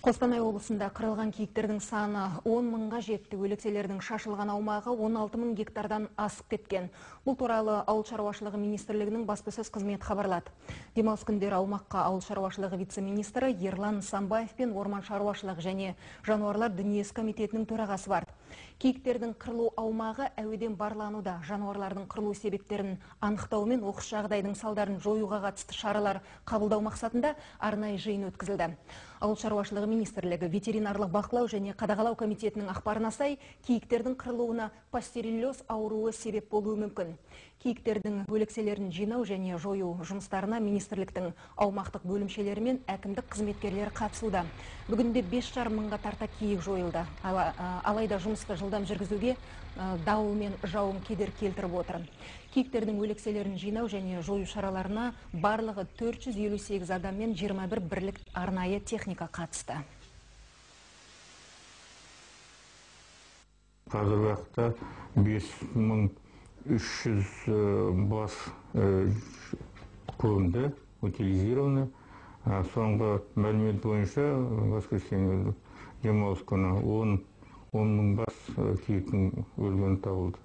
Қостанай облысында қырылған киіктердің саны 10 мыңға жетті. Өлекселердің шашылған аумағы 16 мың гектардан асып кеткен. Бұл туралы Ауыл шаруашылығы министрлігінің баспасөз қызметі хабарлады. Демалыс күндері аумаққа Ауыл шаруашылығы вице-министрі Ерлан Нысанбаев пен Орман шаруашылығы және жануарлар дүниесі комитетінің төрағасы барды. Киіктердің қырылу аумағы әуеден барлануда. Жануарлардың қырылу себептерін анықтау мен оқыс жағдайдың салдарын жоюға қатысты шаралар қабылдау мақсатында арнайы жиын өткізілді. Ауыл шаруашылығы министрлігі ветеринарлық бақылау және қадағалау комитетінің ақпарына сай, киіктердің қырылуына пастереллез ауруы себеп болуы мүмкін. Киіктердің өлекселерін жинау және жою жұмыстарына министрліктің аумақтық бөлімшелері мен әкімдік қызметкерлері қатысуда. Бүгінде 5,5 мыңға тарта киік жойылды. Алайда жұмысты жылдам жүргізуге дауыл мен жауын кедергі келтіріп отыр. Киіктердің өлекселерін жинау және жою шараларына барлығы 458 адам мен 21 бірлік арнайы техника қатысты. Қазіргі уақытта 5300 бас көмді, утилизированы. Соңғы мәлімет бойынша воскресенье демалыс күні 10 мың бас киіктің өлгені табылды.